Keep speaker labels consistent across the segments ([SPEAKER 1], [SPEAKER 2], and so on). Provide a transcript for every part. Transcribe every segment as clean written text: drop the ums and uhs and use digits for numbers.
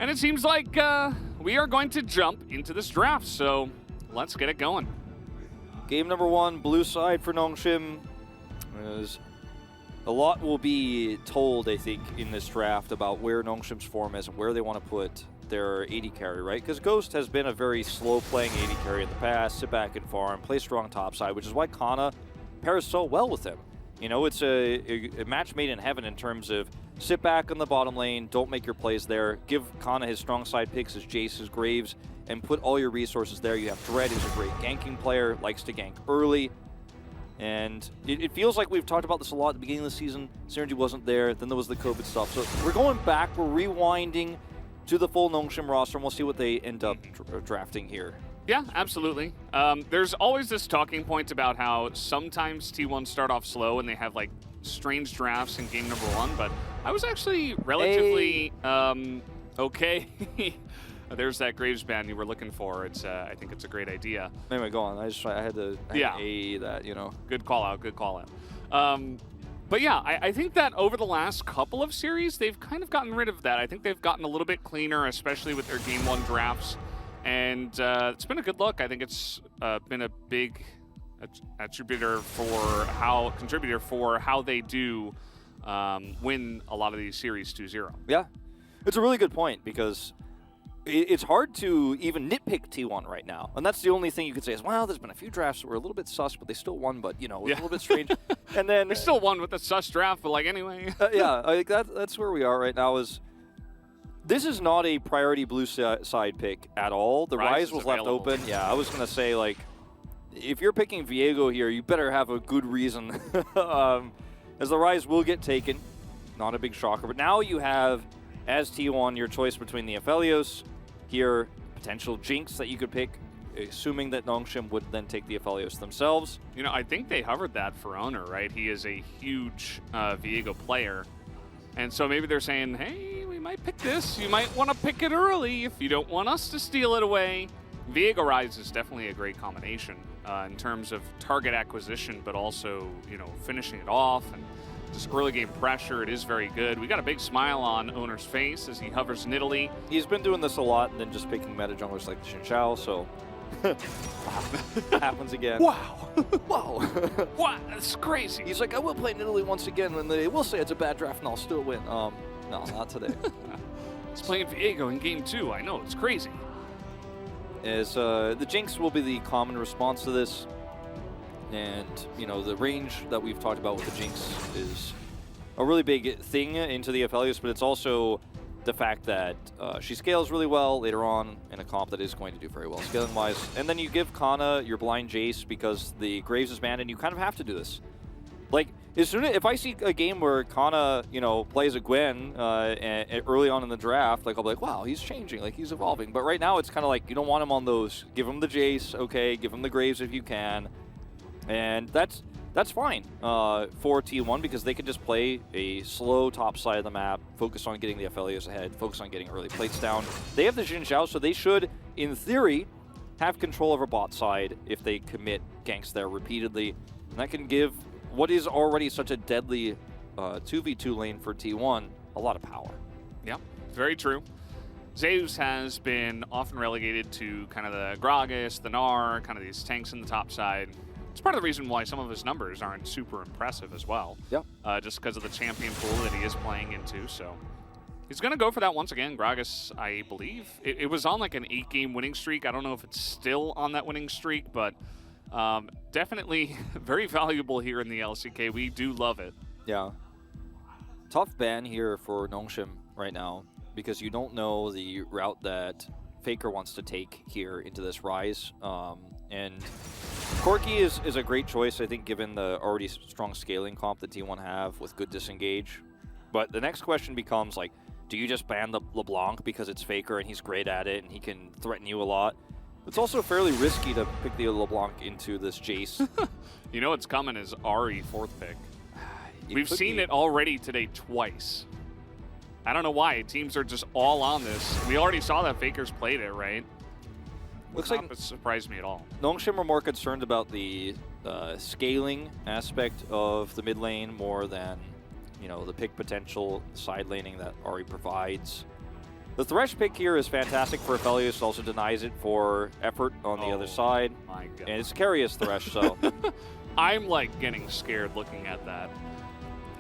[SPEAKER 1] And it seems like we are going to jump into this draft, so let's get it going.
[SPEAKER 2] Game number 1, blue side for NONGSHIM. A lot will be told, I think, in this draft about where NONGSHIM's form is and where they want to put their AD carry, right? Because Ghost has been a very slow-playing AD carry in the past, sit back and farm, play strong topside, which is why Kana pairs so well with him. You know, it's a match made in heaven in terms of sit back on the bottom lane, don't make your plays there, give Kana his strong side picks, his Jace, his Graves, and put all your resources there. You have Dread, who's a great ganking player, likes to gank early. And it feels like we've talked about this a lot at the beginning of the season. Synergy wasn't there, then there was the COVID stuff. So we're going back, we're rewinding to the full NONGSHIM roster, and we'll see what they end up drafting here.
[SPEAKER 1] Yeah, absolutely. There's always this talking point about how sometimes T1 start off slow and they have like strange drafts in game number 1, but I was actually relatively okay. There's that Graves band you were looking for. It's I think it's a great idea.
[SPEAKER 2] Anyway, go on. I had to A that, you know.
[SPEAKER 1] Good call out, good call out. But yeah, I think that over the last couple of series, they've kind of gotten rid of that. I think they've gotten a little bit cleaner, especially with their game 1 drafts. And it's been a good look. I think it's been a big contributor for how they do win a lot of these series 2-0.
[SPEAKER 2] Yeah, it's a really good point because it's hard to even nitpick T1 right now. And that's the only thing you could say is, wow, there's been a few drafts that were a little bit sus, but they still won, but, you know, it was a little bit strange. And then
[SPEAKER 1] they still won with a sus draft, but, like, anyway.
[SPEAKER 2] Yeah, I think that's where we are right now is this is not a priority blue side pick at all. The Rise was left open. Yeah, I was going to say, like, if you're picking Viego here, you better have a good reason. As the Rise will get taken. Not a big shocker. But now you have, as T1, your choice between the Aphelios, here, potential Jinx that you could pick, assuming that NONGSHIM would then take the Aphelios themselves.
[SPEAKER 1] You know, I think they hovered that for Owner, right? He is a huge Viego player. And so maybe they're saying, hey, we might pick this. You might want to pick it early if you don't want us to steal it away. Viego Rise is definitely a great combination in terms of target acquisition, but also, you know, finishing it off and just early game pressure. It is very good. We got a big smile on Owner's face as he hovers Nidalee.
[SPEAKER 2] He's been doing this a lot and then just picking meta junglers like the Xin Zhao, so happens again.
[SPEAKER 1] Wow.
[SPEAKER 2] Wow.
[SPEAKER 1] Wow, that's crazy.
[SPEAKER 2] He's like, I will play Nidalee once again when they will say it's a bad draft and I'll still win. No, not today.
[SPEAKER 1] He's playing Viego in game 2. I know, it's crazy.
[SPEAKER 2] As the Jinx will be the common response to this. And, you know, the range that we've talked about with the Jinx is a really big thing into the Aphelios, but it's also the fact that she scales really well later on in a comp that is going to do very well scaling-wise. And then you give Kana your blind Jace because the Graves is banned, and you kind of have to do this. Like, as soon as, if I see a game where Kana, you know, plays a Gwen early on in the draft, like, I'll be like, wow, he's changing, like, he's evolving. But right now, it's kind of like, you don't want him on those. Give him the Jace, okay, give him the Graves if you can. And that's fine for T1 because they can just play a slow top side of the map, focus on getting the Aphelios ahead, focus on getting early plates down. They have the Xin Zhao, so they should, in theory, have control over bot side if they commit ganks there repeatedly. And that can give what is already such a deadly 2v2 lane for T1 a lot of power.
[SPEAKER 1] Yeah, very true. Zeus has been often relegated to kind of the Gragas, the Gnar, kind of these tanks in the top side. It's part of the reason why some of his numbers aren't super impressive as well.
[SPEAKER 2] Yep.
[SPEAKER 1] Just because of the champion pool that he is playing into. So he's going to go for that once again. Gragas, I believe, it was on like an 8-game winning streak. I don't know if it's still on that winning streak, but definitely very valuable here in the LCK. We do love it. Yeah.
[SPEAKER 2] Tough ban here for NONGSHIM right now because you don't know the route that Faker wants to take here into this Rise. And Corki is a great choice, I think, given the already strong scaling comp that T1 have with good disengage. But the next question becomes, like, do you just ban the LeBlanc because it's Faker and he's great at it and he can threaten you a lot? It's also fairly risky to pick the LeBlanc into this Jace.
[SPEAKER 1] You know what's coming is Ahri 4th pick. We've seen it already today twice. I don't know why. Teams are just all on this. We already saw that Faker's played it, right?
[SPEAKER 2] Looks like
[SPEAKER 1] it surprised me at all.
[SPEAKER 2] NONGSHIM are more concerned about the scaling aspect of the mid lane more than, you know, the pick potential side laning that Ahri provides. The Thresh pick here is fantastic for Aphelios. It also denies it for effort on the other side.
[SPEAKER 1] My God.
[SPEAKER 2] And it's Carius Thresh, so...
[SPEAKER 1] I'm like getting scared looking at that.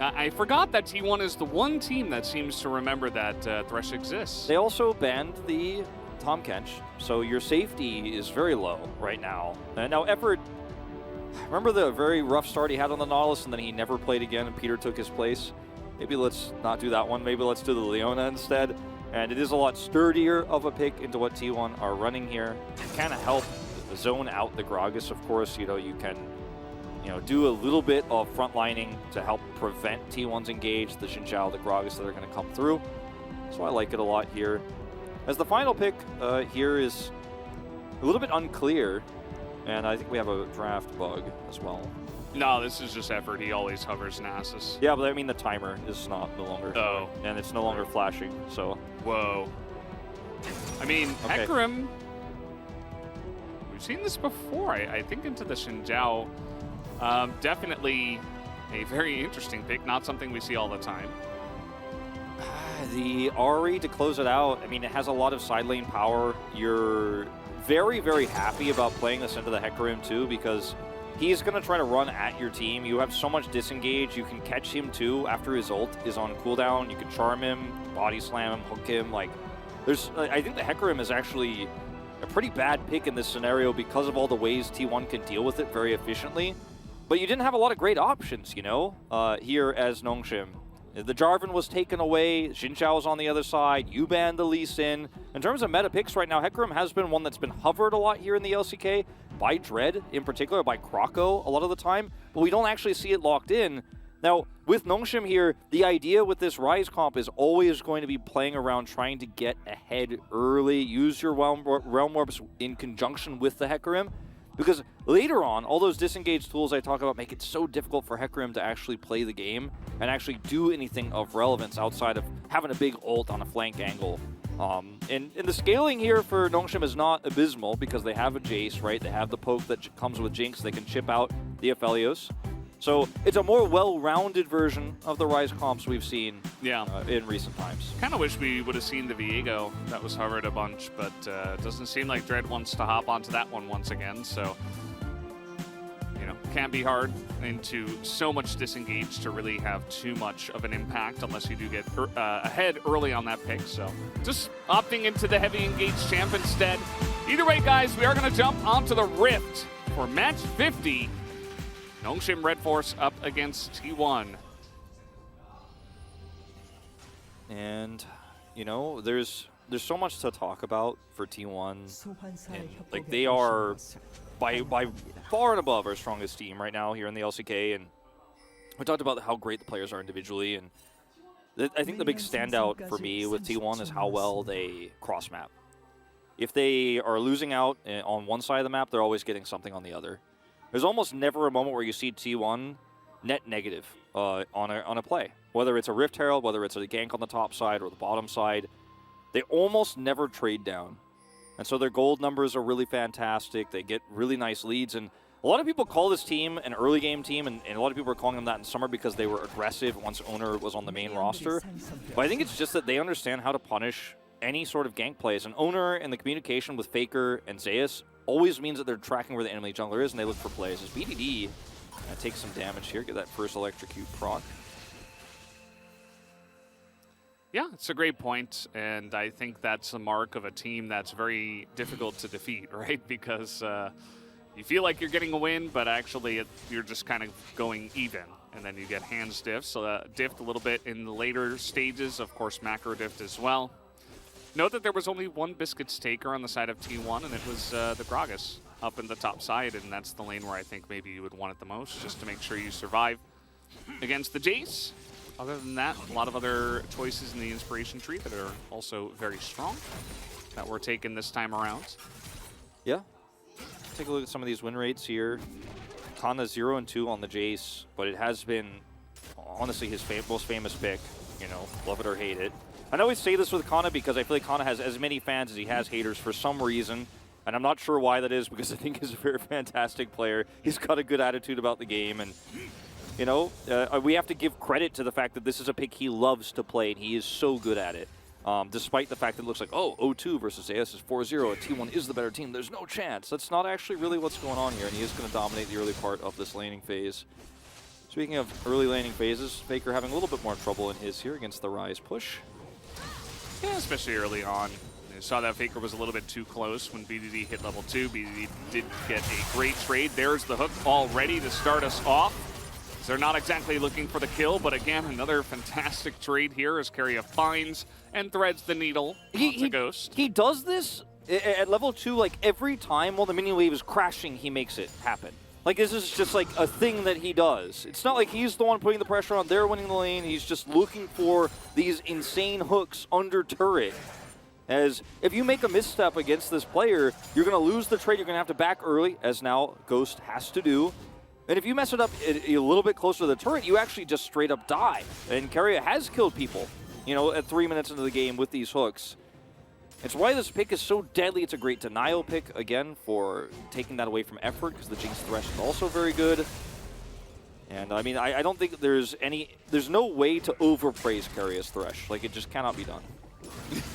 [SPEAKER 1] I forgot that T1 is the one team that seems to remember that Thresh exists.
[SPEAKER 2] They also banned the Tom Kench, so your safety is very low right now. And now effort... Remember the very rough start he had on the Nautilus and then he never played again and Peter took his place? Maybe let's not do that one. Maybe let's do the Leona instead. And it is a lot sturdier of a pick into what T1 are running here. It kind of help zone out the Gragas, of course. You know, you can do a little bit of front lining to help prevent T1's engage, the Xin Zhao, the Gragas that are going to come through. So I like it a lot here. As the final pick here is a little bit unclear, and I think we have a draft bug as well.
[SPEAKER 1] No, this is just effort. He always hovers Nasus.
[SPEAKER 2] Yeah, but I mean the timer is no longer.
[SPEAKER 1] Oh.
[SPEAKER 2] And it's no longer flashing, so.
[SPEAKER 1] Whoa. I mean,
[SPEAKER 2] Okay.
[SPEAKER 1] Hecarim, we've seen this before. I think into the Xin Zhao. Definitely a very interesting pick, not something we see all the time.
[SPEAKER 2] The Ahri to close it out, I mean, it has a lot of side lane power. You're very, very happy about playing this into the Hecarim too, because he's going to try to run at your team. You have so much disengage. You can catch him too after his ult is on cooldown. You can charm him, body slam him, hook him. Like, I think the Hecarim is actually a pretty bad pick in this scenario because of all the ways T1 can deal with it very efficiently. But you didn't have a lot of great options, here as NONGSHIM. The Jarvan was taken away, Xin Zhao is on the other side, you banned the Lee Sin. In terms of meta picks right now, Hecarim has been one that's been hovered a lot here in the LCK, by Dread in particular, by Kroko a lot of the time, but we don't actually see it locked in. Now, with NONGSHIM here, the idea with this Rise comp is always going to be playing around trying to get ahead early, use your Realm Orbs in conjunction with the Hecarim, because later on, all those disengage tools I talk about make it so difficult for Hecarim to actually play the game and actually do anything of relevance outside of having a big ult on a flank angle. And the scaling here for NONGSHIM is not abysmal because they have a Jace, right? They have the poke that comes with Jinx. They can chip out the Aphelios. So it's a more well-rounded version of the Rise comps we've seen in recent times.
[SPEAKER 1] Kind of wish we would have seen the Viego that was hovered a bunch, but it doesn't seem like Dread wants to hop onto that one once again. So, can be hard into so much disengage to really have too much of an impact unless you do get ahead early on that pick. So just opting into the heavy engaged champ instead. Either way, guys, we are going to jump onto the Rift for match 50. NONGSHIM Red Force up against T1.
[SPEAKER 2] And, there's so much to talk about for T1. And, like, they are by far and above our strongest team right now here in the LCK. And we talked about how great the players are individually. And I think the big standout for me with T1 is how well they cross-map. If they are losing out on one side of the map, they're always getting something on the other. There's almost never a moment where you see T1 net negative on a play. Whether it's a Rift Herald, whether it's a gank on the top side or the bottom side, they almost never trade down. And so their gold numbers are really fantastic. They get really nice leads. And a lot of people call this team an early game team, and a lot of people are calling them that in summer because they were aggressive once Owner was on the main roster. But I think it's just that they understand how to punish any sort of gank plays. And Owner and the communication with Faker and Zeus always means that they're tracking where the enemy jungler is and they look for plays. As BDD takes some damage here, get that first electrocute proc.
[SPEAKER 1] Yeah, it's a great point, and I think that's a mark of a team that's very difficult to defeat, right? Because you feel like you're getting a win, but actually you're just kind of going even, and then you get hands diffs, so diffed a little bit in the later stages, of course macro diffed as well. Note that there was only one Biscuits taker on the side of T1, and it was the Gragas up in the top side, and that's the lane where I think maybe you would want it the most, just to make sure you survive against the Jace. Other than that, a lot of other choices in the inspiration tree that are also very strong that were taken this time around.
[SPEAKER 2] Yeah. Take a look at some of these win rates here. Kana 0-2 on the Jace, but it has been honestly his most famous pick. Love it or hate it. I always say this with Kana because I feel like Kana has as many fans as he has haters for some reason. And I'm not sure why that is because I think he's a very fantastic player. He's got a good attitude about the game. And, we have to give credit to the fact that this is a pick he loves to play and he is so good at it. Despite the fact that it looks like, oh, O2 versus AS is 4-0, T1 is the better team, there's no chance. That's not actually really what's going on here, and he is going to dominate the early part of this laning phase. Speaking of early laning phases, Faker having a little bit more trouble in his here against the Rise push.
[SPEAKER 1] Yeah, especially early on. You saw that Faker was a little bit too close when BDD hit level 2. BDD did get a great trade. There's the hook all ready to start us off. They're not exactly looking for the kill, but again, another fantastic trade here as Keria finds and threads the needle onto Ghost.
[SPEAKER 2] He does this at level 2, like, every time while the minion wave is crashing, he makes it happen. Like, this is just, like, a thing that he does. It's not like he's the one putting the pressure on, they're winning the lane. He's just looking for these insane hooks under turret. As if you make a misstep against this player, you're going to lose the trade. You're going to have to back early, as now Ghost has to do. And if you mess it up a little bit closer to the turret, you actually just straight up die. And Keria has killed people, you know, at 3 minutes into the game with these hooks. It's why this pick is so deadly. It's a great denial pick, again, for taking that away from effort, because the Jinx Thresh is also very good. And, I mean, I don't think there's no way to overpraise Keria's Thresh. Like, it just cannot be done.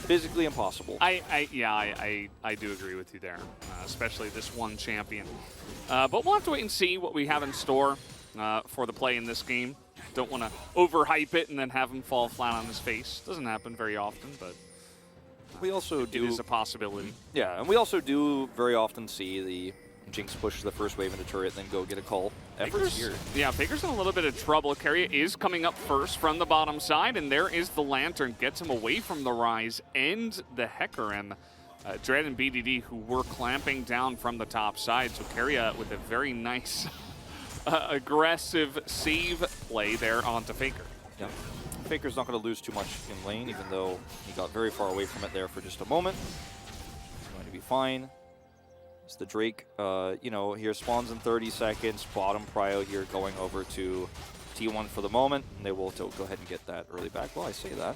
[SPEAKER 2] Physically impossible.
[SPEAKER 1] I do agree with you there, especially this one champion. But we'll have to wait and see what we have in store for the play in this game. Don't want to overhype it and then have him fall flat on his face. Doesn't happen very often, but
[SPEAKER 2] we also
[SPEAKER 1] it is a possibility.
[SPEAKER 2] Yeah, and we also do very often see the Jinx push the first wave into turret, then go get a call. Effort's here. Yeah,
[SPEAKER 1] Faker's in a little bit of trouble. Keria is coming up first from the bottom side, and there is the Lantern. Gets him away from the Rise and the Hecarim. Dread and BDD, who were clamping down from the top side. So Keria with a very nice aggressive save play there onto Faker.
[SPEAKER 2] Yeah. Faker's not going to lose too much in lane, even though he got very far away from it there for just a moment. He's going to be fine. It's the Drake, you know, here spawns in 30 seconds. Bottom prio here going over to T1 for the moment. And they will go ahead and get that early back. Well, I say that.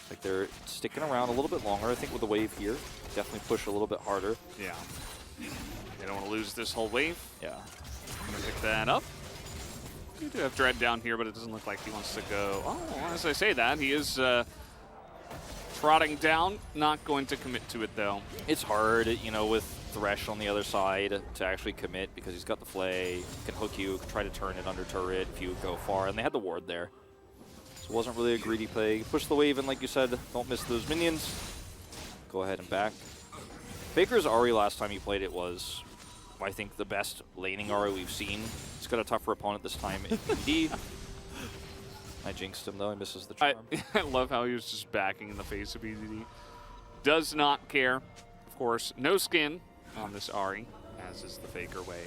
[SPEAKER 2] Like they're sticking around a little bit longer. I think with the wave here, definitely push a little bit harder.
[SPEAKER 1] Yeah. They don't want to lose this whole wave.
[SPEAKER 2] Yeah.
[SPEAKER 1] I'm going to pick that up. We do have Dread down here, but it doesn't look like he wants to go. Oh, as I say that, he is trotting down. Not going to commit to it, though.
[SPEAKER 2] It's hard, you know, with Thresh on the other side to actually commit because he's got the flay, can hook you, can try to turn it under turret if you go far, and they had the ward there. So it wasn't really a greedy play. Push the wave in, like you said, don't miss those minions. Go ahead and back. Faker's Ahri last time he played it was, I think, the best laning Ahri we've seen. He's got a tougher opponent this time indeed. I jinxed him though, he misses the charm.
[SPEAKER 1] I love how he was just backing in the face of BDD. Does not care. Of course, no skin on this Ahri, as is the Faker way.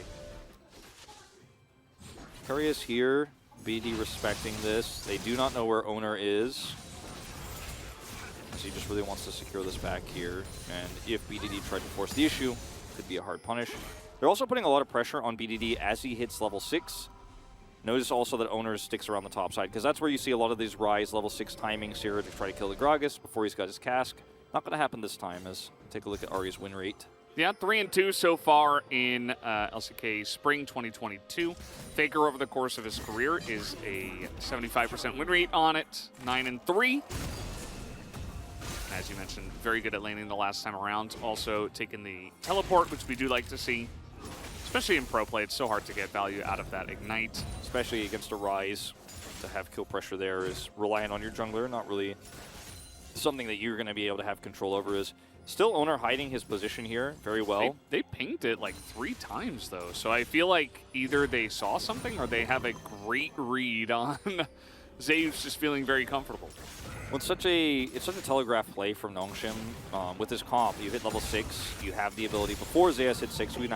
[SPEAKER 2] Keria's here. BD respecting this. They do not know where Owner is. So he just really wants to secure this back here. And if BDD tried to force the issue, it could be a hard punish. They're also putting a lot of pressure on BDD as he hits level 6. Notice also that Owner sticks around the top side, because that's where you see a lot of these Rise level 6 timings here to try to kill the Gragas before he's got his cask. Not going to happen this time, as take a look at Ahri's win rate.
[SPEAKER 1] Yeah, 3-2 so far in LCK Spring 2022. Faker over the course of his career is a 75% win rate on it, 9-3. As you mentioned, very good at laning the last time around. Also taking the teleport, which we do like to see. Especially in pro play, it's so hard to get value out of that Ignite.
[SPEAKER 2] Especially against a Rise, to have kill pressure there is reliant on your jungler, not really something that you're going to be able to have control over. Is still Owner hiding his position here very well.
[SPEAKER 1] They pinged it like 3 times though, so I feel like either they saw something or they have a great read on Zave's just feeling very comfortable.
[SPEAKER 2] Well, it's such a telegraph play from NONGSHIM. With his comp, you hit level 6, you have the ability, before Zeus hit 6, he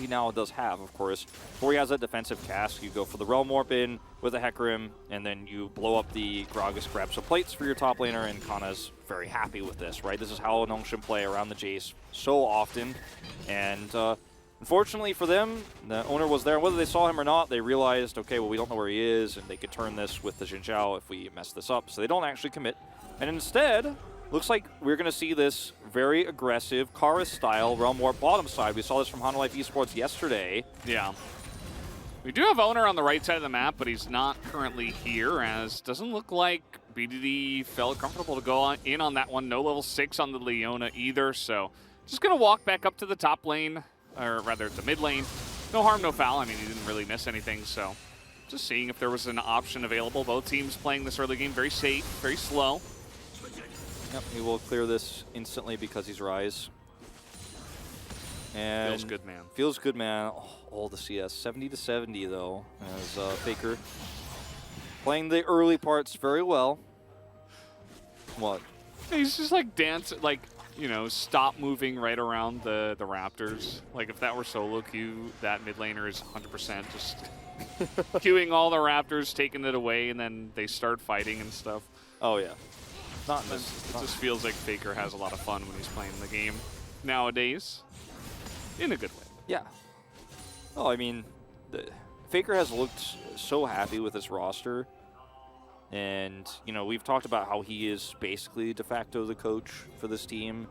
[SPEAKER 2] now does have, of course. Before he has that defensive cast, you go for the Realm Warp in with a Hecarim, and then you blow up the Gragas, grab some plates for your top laner, and Kana's very happy with this, right? This is how NONGSHIM play around the Jace so often. And unfortunately for them, the Owner was there. Whether they saw him or not, they realized, okay, well, we don't know where he is, and they could turn this with the Xin Zhao if we mess this up. So they don't actually commit. And instead, looks like we're going to see this very aggressive Kara-style Realm Warp bottom side. We saw this from Honda Life Esports yesterday.
[SPEAKER 1] Yeah. We do have Owner on the right side of the map, but he's not currently here, as doesn't look like BDD felt comfortable to go in on that one. No level 6 on the Leona either, so just going to walk back up to the top lane, or rather the mid lane. No harm, no foul. I mean, he didn't really miss anything, so just seeing if there was an option available. Both teams playing this early game very safe, very slow.
[SPEAKER 2] Yep, he will clear this instantly because he's Rise. And
[SPEAKER 1] Feels good, man.
[SPEAKER 2] Feels good, man. Oh, all the CS. 70 to 70, though, as Faker playing the early parts very well. What?
[SPEAKER 1] He's just like dancing, like, you know, stop moving right around the Raptors. Like, if that were solo queue, that mid laner is 100% just queuing all the Raptors, taking it away, and then they start fighting and stuff.
[SPEAKER 2] Oh, yeah. Not in this.
[SPEAKER 1] It just feels like Faker has a lot of fun when he's playing the game nowadays. In a good way.
[SPEAKER 2] Yeah. Oh, I mean, Faker has looked so happy with his roster. And, you know, we've talked about how he is basically de facto the coach for this team.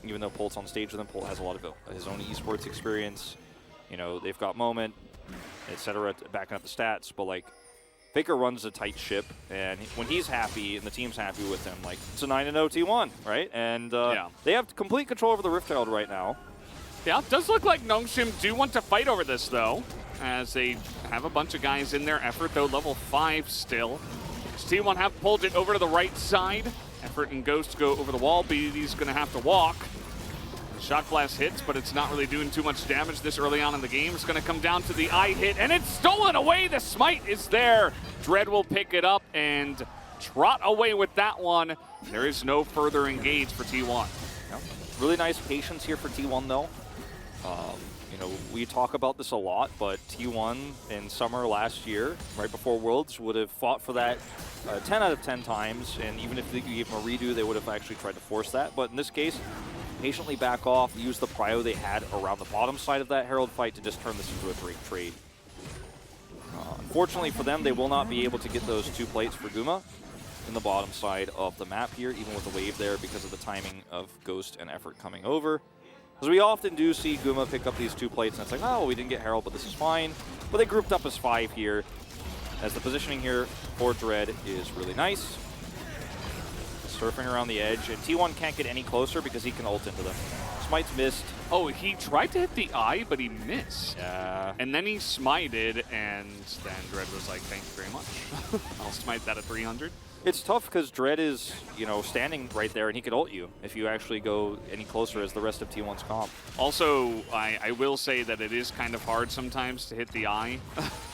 [SPEAKER 2] Even though Polt's on stage with him, Polt has a lot of his own esports experience. You know, they've got Moment, etc., backing up the stats. But, like, Faker runs a tight ship. And when he's happy and the team's happy with him, like, it's a 9-0 T1, right? And they have complete control over the Rift Herald right now.
[SPEAKER 1] Yeah, it does look like NONGSHIM do want to fight over this, though, as they have a bunch of guys in their Effort, though level 5 still. T1 have pulled it over to the right side. Effort and Ghost go over the wall. BDD's going to have to walk. Shock Blast hits, but it's not really doing too much damage this early on in the game. It's going to come down to the eye hit, and it's stolen away. The smite is there. Dread will pick it up and trot away with that one. There is no further engage for T1.
[SPEAKER 2] Yep. Really nice patience here for T1, though. You know, we talk about this a lot, but T1 in summer last year, right before Worlds, would have fought for that 10 out of 10 times, and even if they gave him a redo, they would have actually tried to force that. But in this case, patiently back off, use the prio they had around the bottom side of that Herald fight to just turn this into a great trade. Unfortunately for them, they will not be able to get those 2 plates for Guma in the bottom side of the map here, even with the wave there, because of the timing of Ghost and Effort coming over. Because we often do see Guma pick up these 2 plates, and it's like, oh, we didn't get Herald, but this is fine. But they grouped up as 5 here, as the positioning here for Dread is really nice. Surfing around the edge, and T1 can't get any closer because he can ult into them. Smite's missed.
[SPEAKER 1] Oh, he tried to hit the eye, but he missed.
[SPEAKER 2] Yeah.
[SPEAKER 1] And then he smited, and then Dread was like, thank you very much. I'll smite that at 300.
[SPEAKER 2] It's tough because Dread is, you know, standing right there, and he could ult you if you actually go any closer as the rest of T1's comp.
[SPEAKER 1] Also, I will say that it is kind of hard sometimes to hit the eye.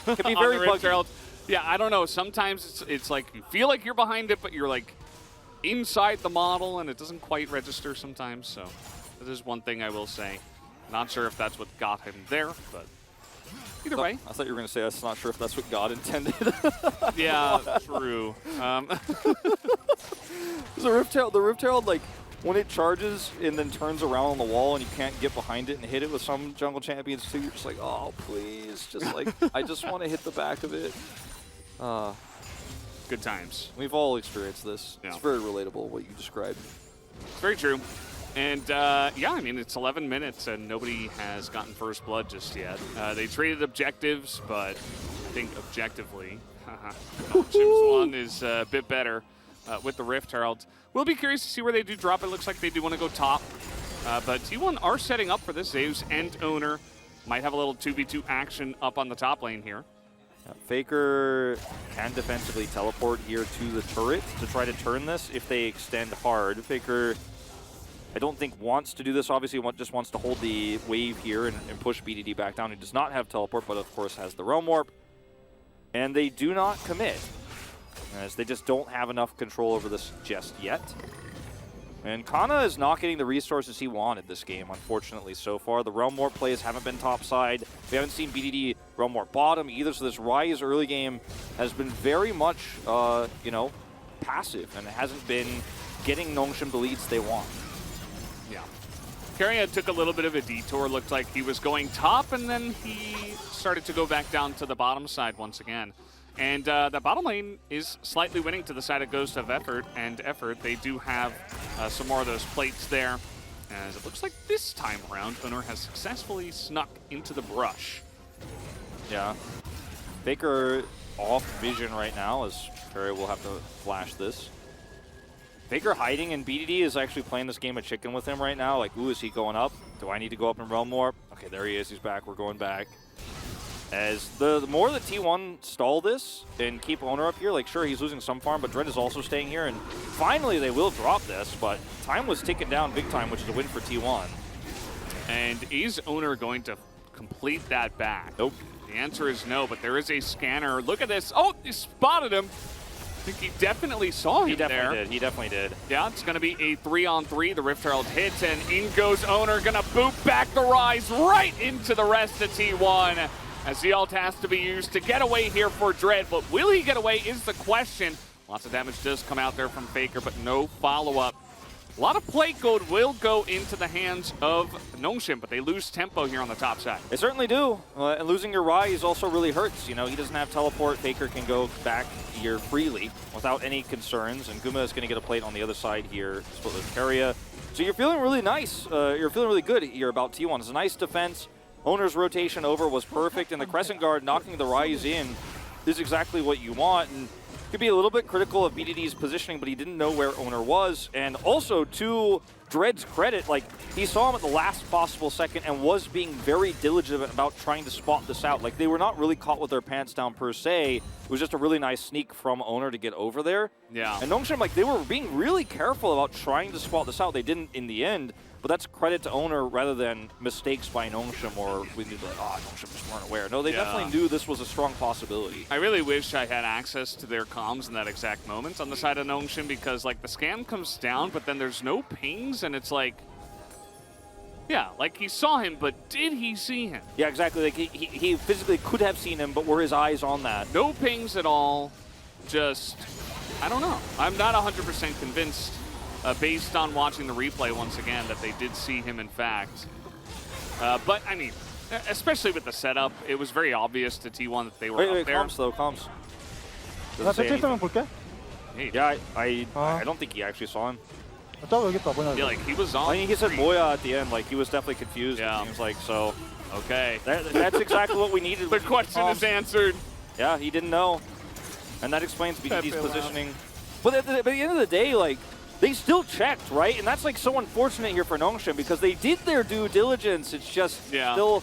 [SPEAKER 2] It can be very buggy.
[SPEAKER 1] Yeah, I don't know. Sometimes it's like you feel like you're behind it, but you're like inside the model, and it doesn't quite register sometimes. So that is one thing I will say. Not sure if that's what got him there, but either way.
[SPEAKER 2] I thought you were going to say I'm not sure if that's what God intended.
[SPEAKER 1] Yeah, true.
[SPEAKER 2] The Rift Herald, like, when it charges and then turns around on the wall and you can't get behind it and hit it with some jungle champions too, you're just like, oh, please. Just like, I just want to hit the back of it.
[SPEAKER 1] Good times.
[SPEAKER 2] We've all experienced this.
[SPEAKER 1] Yeah.
[SPEAKER 2] It's very relatable, what you described.
[SPEAKER 1] It's very true. And, yeah, I mean, it's 11 minutes, and nobody has gotten first blood just yet. They traded objectives, but I think objectively, NONGSHIM's one is a bit better with the Rift Herald. We'll be curious to see where they do drop. It looks like they do want to go top. But T1 are setting up for this. Zeus and Owner might have a little 2v2 action up on the top lane here.
[SPEAKER 2] Faker can defensively teleport here to the turret to try to turn this if they extend hard. Faker, I don't think wants to do this. Obviously, just wants to hold the wave here and push BDD back down. He does not have teleport, but of course has the Realm Warp. And they do not commit, as they just don't have enough control over this just yet. And Kana is not getting the resources he wanted this game, unfortunately, so far. The Realm Warp plays haven't been topside. We haven't seen BDD Realm Warp bottom either, so this Rise early game has been very much, you know, passive, and it hasn't been getting NONGSHIM the leads they want.
[SPEAKER 1] Yeah. Carrion took a little bit of a detour. Looked like he was going top, and then he started to go back down to the bottom side once again. And the bottom lane is slightly winning to the side of Ghost of Effort, and Effort, they do have some more of those plates there. As it looks like this time around, Owner has successfully snuck into the brush.
[SPEAKER 2] Yeah. Faker off vision right now as Faker will have to flash this. Faker hiding in BDD is actually playing this game of chicken with him right now. Like, ooh, is he going up? Do I need to go up and realm more? Okay, there he is. He's back. We're going back. As the more that T1 stall this and keep Owner up here, like, sure, he's losing some farm, but Dread is also staying here. And finally, they will drop this, but time was ticking down big time, which is a win for T1.
[SPEAKER 1] And is Owner going to complete that back?
[SPEAKER 2] Nope.
[SPEAKER 1] The answer is no, but there is a scanner. Look at this. Oh, he spotted him. I think he definitely saw him there.
[SPEAKER 2] He definitely did.
[SPEAKER 1] Yeah, it's going to be a 3-on-3. The Rift Herald hits, and in goes Owner. Going to boot back the Rise right into the rest of T1. As the ult has to be used to get away here for Dread. But will he get away is the question. Lots of damage does come out there from Faker, but no follow-up. A lot of plate gold will go into the hands of NONGSHIM, but they lose tempo here on the top side.
[SPEAKER 2] They certainly do. And losing your Rise also really hurts. You know, he doesn't have teleport. Faker can go back here freely without any concerns. And Guma is going to get a plate on the other side here, split with Keria. So you're feeling really nice. You're feeling really good here about T1. It's a nice defense. Owner's rotation over was perfect, and the Crescent Guard knocking the Rise in is exactly what you want. And could be a little bit critical of BDD's positioning, but he didn't know where Owner was. And also, to Dread's credit, like, he saw him at the last possible second and was being very diligent about trying to spot this out. Like, they were not really caught with their pants down per se. It was just a really nice sneak from Owner to get over there.
[SPEAKER 1] Yeah.
[SPEAKER 2] And NONGSHIM, like, they were being really careful about trying to spot this out. They didn't in the end. But that's credit to Owner rather than mistakes by NONGSHIM, or we knew like, oh, NONGSHIM just weren't aware. No, they definitely knew this was a strong possibility.
[SPEAKER 1] I really wish I had access to their comms in that exact moment on the side of NONGSHIM, because like the scan comes down, but then there's no pings, and it's like, yeah, like he saw him, but did he see him?
[SPEAKER 2] Yeah, exactly. Like he physically could have seen him, but were his eyes on that?
[SPEAKER 1] No pings at all. Just, I don't know. I'm not 100% convinced. Based on watching the replay once again, that they did see him in fact. But, I mean, especially with the setup, it was very obvious to T1 that they were up there.
[SPEAKER 2] Comms though, comms.
[SPEAKER 1] Hey.
[SPEAKER 2] Yeah, I don't think he actually saw him.
[SPEAKER 1] Yeah, like he was on.
[SPEAKER 2] I mean, he said Moya at the end, like he was definitely confused.
[SPEAKER 1] Yeah.
[SPEAKER 2] It seems like, so.
[SPEAKER 1] Okay.
[SPEAKER 2] That's exactly what we needed.
[SPEAKER 1] The question is answered.
[SPEAKER 2] Yeah, he didn't know. And that explains BDD's positioning. But at the end of the day, like, they still checked, right? And that's like so unfortunate here for NONGSHIM because they did their due diligence. It's just still,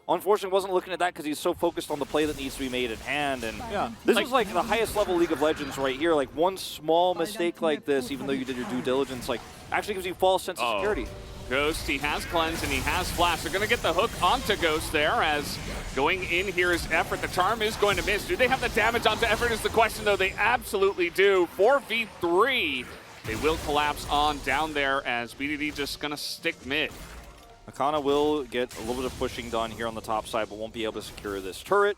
[SPEAKER 2] unfortunately, wasn't looking at that because he's so focused on the play that needs to be made in hand. And this is like the highest level League of Legends right here. Like one small mistake like this, even though you did your due diligence, like actually gives you false sense of security.
[SPEAKER 1] Ghost, he has Cleanse and he has Flash. They're going to get the hook onto Ghost there as going in here is Effort. The Charm is going to miss. Do they have the damage onto Effort is the question, though. They absolutely do. 4v3. They will collapse on down there as BDD just going to stick mid.
[SPEAKER 2] Akana will get a little bit of pushing done here on the top side, but won't be able to secure this turret.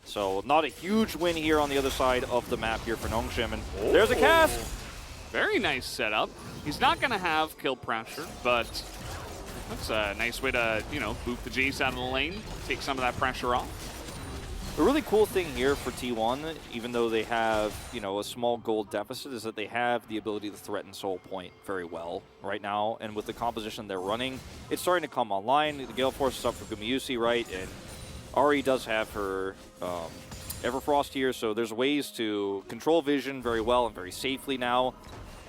[SPEAKER 2] So not a huge win here on the other side of the map here for NONGSHIM. And there's a cast.
[SPEAKER 1] Very nice setup. He's not going to have kill pressure, but that's a nice way to, you know, boot the Jace out of the lane, take some of that pressure off.
[SPEAKER 2] The really cool thing here for T1, even though they have, you know, a small gold deficit, is that they have the ability to threaten Soul Point very well right now. And with the composition they're running, it's starting to come online. The Gale Force is up for Gumayusi, right? And Ahri does have her Everfrost here, so there's ways to control vision very well and very safely now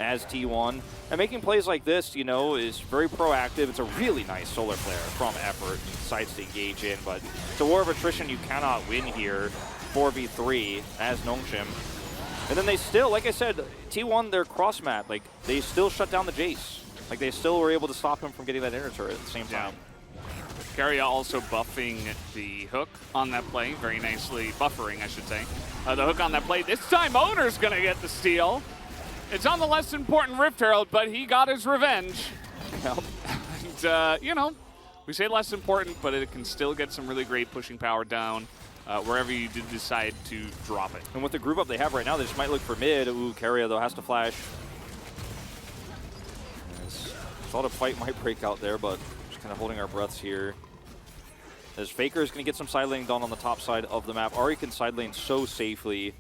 [SPEAKER 2] as T1. And making plays like this, you know, is very proactive. It's a really nice solar flare from Effort. He decides to engage in, but it's a war of attrition. You cannot win here 4v3 as NONGSHIM. And then they still, like I said, T1, they're cross map. Like, they still shut down the Jace. Like, they still were able to stop him from getting that inner turret at the same time.
[SPEAKER 1] Keria also buffing the hook on that play, very nicely, buffering, I should say. The hook on that play. This time, Owner's going to get the steal. It's on the less important Rift Herald, but he got his revenge. And, you know, we say less important, but it can still get some really great pushing power down wherever you did decide to drop it.
[SPEAKER 2] And with the group up they have right now, they just might look for mid. Ooh, Keria, though, has to flash. Thought a fight might break out there, but just kind of holding our breaths here. As Faker is going to get some side lane done on the top side of the map. Ahri can side lane so safely.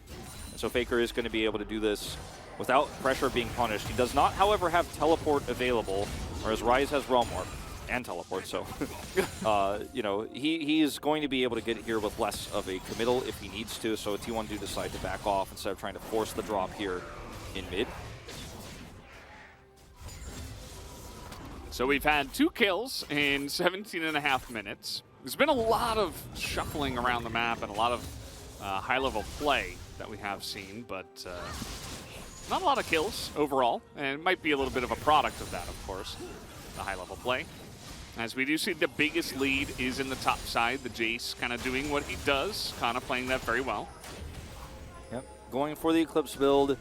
[SPEAKER 2] And so Faker is going to be able to do this without pressure being punished. He does not, however, have teleport available, whereas Rise has Realm Warp. and teleport. So, you know, he is going to be able to get here with less of a committal if he needs to. So T1 do decide to back off instead of trying to force the drop here in mid.
[SPEAKER 1] So we've had 2 kills in 17.5 minutes. There's been a lot of shuffling around the map and a lot of high-level play that we have seen, but not a lot of kills overall. And it might be a little bit of a product of that, of course, the high-level play. As we do see the biggest lead is in the top side. The Jace kind of doing what he does, kind of playing that very well.
[SPEAKER 2] Yep, going for the Eclipse build.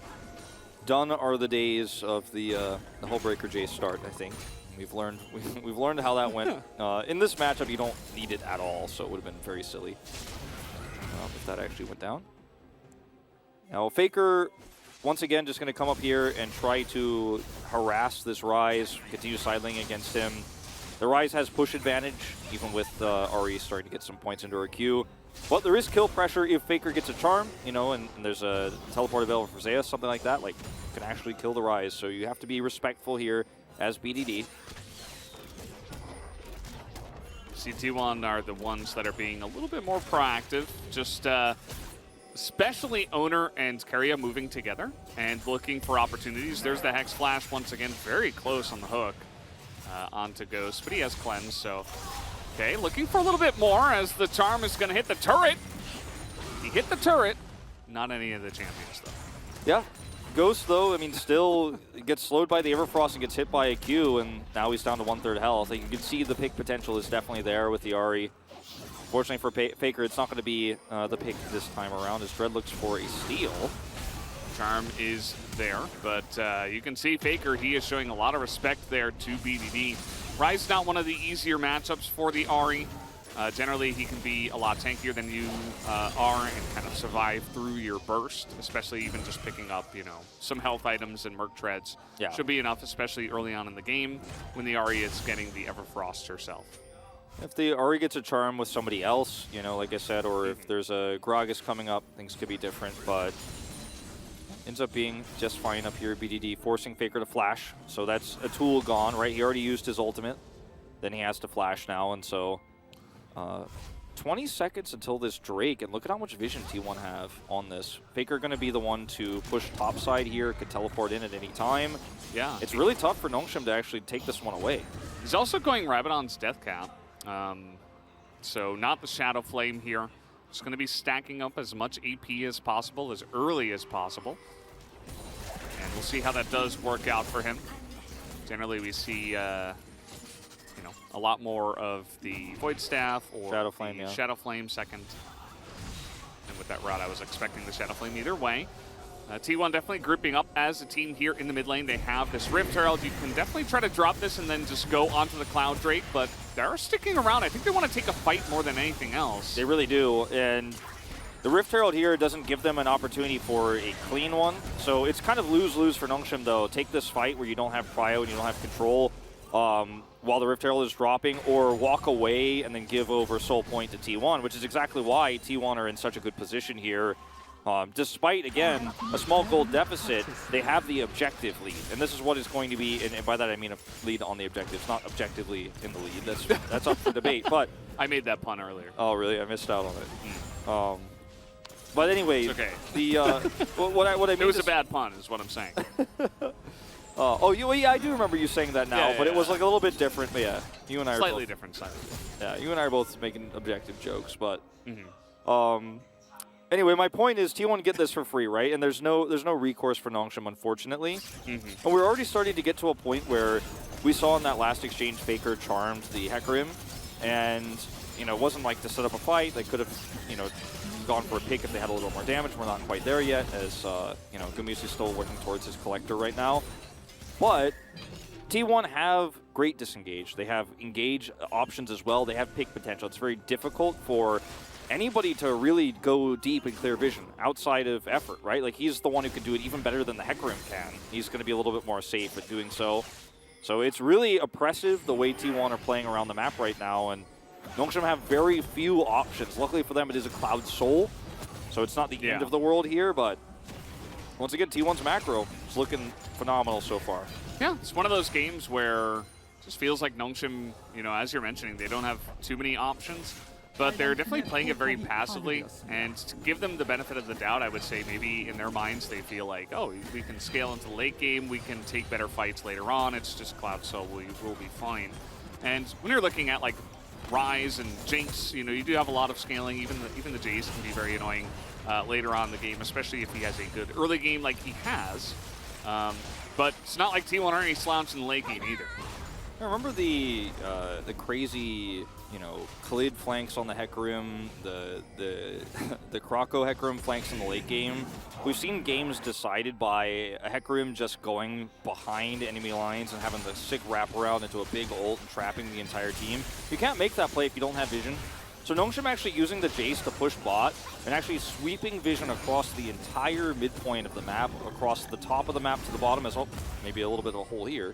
[SPEAKER 2] Done are the days of the Hullbreaker Jace start, I think. We've learned how that went. In this matchup, you don't need it at all, so it would have been very silly if that actually went down. Now, Faker, once again, just going to come up here and try to harass this Ryze, continue sidling against him. The Ryze has push advantage, even with Ahri starting to get some points into her queue. But there is kill pressure if Faker gets a charm, you know, and there's a teleport available for Zeus, something like that. Like, can actually kill the Ryze, so you have to be respectful here as BDD.
[SPEAKER 1] CT1 are the ones that are being a little bit more proactive, just especially Owner and Keria moving together and looking for opportunities. There's the Hex Flash once again, very close on the hook onto Ghost, but he has Cleanse, so okay, looking for a little bit more as the charm is going to hit the turret. He hit the turret, not any of the champions though.
[SPEAKER 2] Yeah. Ghost, though, I mean, still gets slowed by the Everfrost and gets hit by a Q, and now he's down to 1/3 health. Like, you can see the pick potential is definitely there with the Ahri. Fortunately for Faker, it's not going to be the pick this time around, as Dread looks for a steal.
[SPEAKER 1] Charm is there, but you can see Faker, he is showing a lot of respect there to BDD. Ryze not one of the easier matchups for the Ahri. Generally, he can be a lot tankier than you are and kind of survive through your burst, especially even just picking up, you know, some health items and Merc Treads.
[SPEAKER 2] Yeah.
[SPEAKER 1] Should be enough, especially early on in the game when the Ahri is getting the Everfrost herself.
[SPEAKER 2] If the Ahri gets a charm with somebody else, you know, like I said, or if there's a Gragas coming up, things could be different, but ends up being just fine up here. BDD forcing Faker to flash, so that's a tool gone, right? He already used his ultimate, then he has to flash now, and so 20 seconds until this Drake, and look at how much vision T1 have on this. Faker going to be the one to push topside here, could teleport in at any time.
[SPEAKER 1] Yeah.
[SPEAKER 2] It's really tough for NONGSHIM to actually take this one away.
[SPEAKER 1] He's also going Rabadon's Death Cap, so not the Shadow Flame here. Just going to be stacking up as much AP as possible, as early as possible. And we'll see how that does work out for him. Generally, we see you know, a lot more of the Void Staff or
[SPEAKER 2] Shadow Flame,
[SPEAKER 1] the
[SPEAKER 2] yeah.
[SPEAKER 1] Shadow Flame second. And with that route, I was expecting the Shadow Flame either way. T1 definitely grouping up as a team here in the mid lane. They have this Rift Herald. You can definitely try to drop this and then just go onto the Cloud Drake, but they're sticking around. I think they want to take a fight more than anything else.
[SPEAKER 2] They really do, and the Rift Herald here doesn't give them an opportunity for a clean one. So it's kind of lose-lose for NONGSHIM, though. Take this fight where you don't have prio and you don't have control while the Rift Herald is dropping, or walk away and then give over Soul Point to T1, which is exactly why T1 are in such a good position here. Despite, again, a small gold deficit, they have the objective lead. And this is what is going to be, and by that I mean a lead on the objectives, not objectively in the lead. That's up for debate. But
[SPEAKER 1] I made that pun earlier.
[SPEAKER 2] Oh, really? I missed out on it. But anyway,
[SPEAKER 1] It's okay.
[SPEAKER 2] The what I mean
[SPEAKER 1] it was a bad pun, is what I'm saying.
[SPEAKER 2] Yeah, I do remember you saying that now, but it was like a little bit different. But yeah, you and I
[SPEAKER 1] Slightly
[SPEAKER 2] are both,
[SPEAKER 1] different side.
[SPEAKER 2] yeah, you and I are both making objective jokes, but anyway, my point is T1 get this for free, right? And there's no recourse for NONGSHIM, unfortunately. And we're already starting to get to a point where we saw in that last exchange Faker charmed the Hecarim, and you know, it wasn't like to set up a fight. They could have, you know, gone for a pick if they had a little more damage. We're not quite there yet, as you know, Gumi's is still working towards his collector right now. But T1 have great disengage. They have engage options as well. They have pick potential. It's very difficult for anybody to really go deep and clear vision outside of effort, right? Like, he's the one who can do it even better than the Hecarim can. He's going to be a little bit more safe at doing so. So it's really oppressive the way T1 are playing around the map right now, and NONGSHIM have very few options. Luckily for them, it is a Cloud Soul, so it's not the end of the world here, but once again, T1's macro is looking phenomenal so far.
[SPEAKER 1] Yeah, it's one of those games where Just feels like NONGSHIM, you know, as you're mentioning, they don't have too many options, but they're definitely playing it very passively. And to give them the benefit of the doubt, I would say maybe in their minds they feel like, oh, we can scale into the late game, we can take better fights later on. It's just Cloud, so we'll be fine. And when you're looking at like Ryze and Jinx, you know, you do have a lot of scaling. Even the Jace can be very annoying later on in the game, especially if he has a good early game like he has. But it's not like T1 are any slouch in the late game either.
[SPEAKER 2] I remember the crazy, you know, Khalid flanks on the Hecarim, the Krako Hecarim flanks in the late game. We've seen games decided by a Hecarim just going behind enemy lines and having the sick wraparound into a big ult and trapping the entire team. You can't make that play if you don't have vision. So NONGSHIM actually using the Jace to push bot and actually sweeping vision across the entire midpoint of the map, across the top of the map to the bottom as well. Maybe a little bit of a hole here.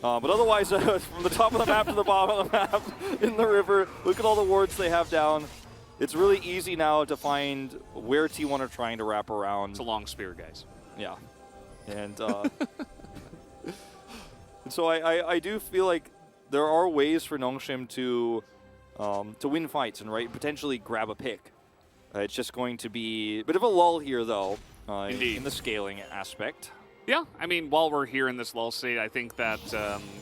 [SPEAKER 2] But otherwise, from the top of the map to the bottom of the map, in the river, look at all the wards they have down. It's really easy now to find where T1 are trying to wrap around.
[SPEAKER 1] It's a long spear, guys.
[SPEAKER 2] Yeah. And, and so I do feel like there are ways for NONGSHIM to win fights and potentially grab a pick. It's just going to be a bit of a lull here, though, in the scaling aspect.
[SPEAKER 1] Yeah, I mean, while we're here in this lull state, I think that,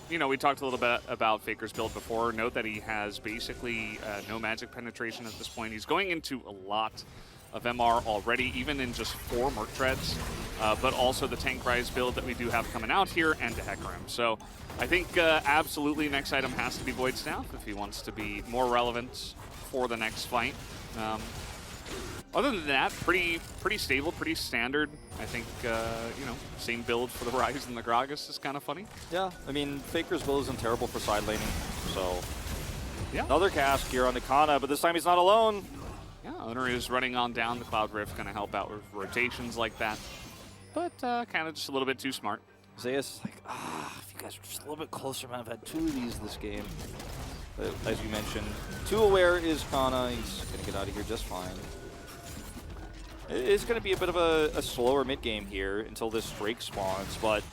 [SPEAKER 1] you know, we talked a little bit about Faker's build before. Note that he has basically no magic penetration at this point. He's going into a lot of MR already, even in just 4 Merc Treads, but also the Tank Ryze build that we do have coming out here and the Hecarim. So I think absolutely next item has to be Void Staff if he wants to be more relevant for the next fight. Other than that, pretty stable, pretty standard. I think, you know, same build for the Ryze and the Gragas is kind of funny.
[SPEAKER 2] Yeah, I mean, Faker's build isn't terrible for side laning, so...
[SPEAKER 1] Yeah.
[SPEAKER 2] Another cast here on the Kana, but this time he's not alone.
[SPEAKER 1] Yeah, Owner is running on down the Cloud Rift, going to help out with rotations like that. But kind of just a little bit too smart.
[SPEAKER 2] Zeus is like, if you guys were just a little bit closer, man, I've had 2 of these this game. But as you mentioned, too aware is Kana. He's going to get out of here just fine. It's going to be a bit of a slower mid-game here until this Drake spawns, but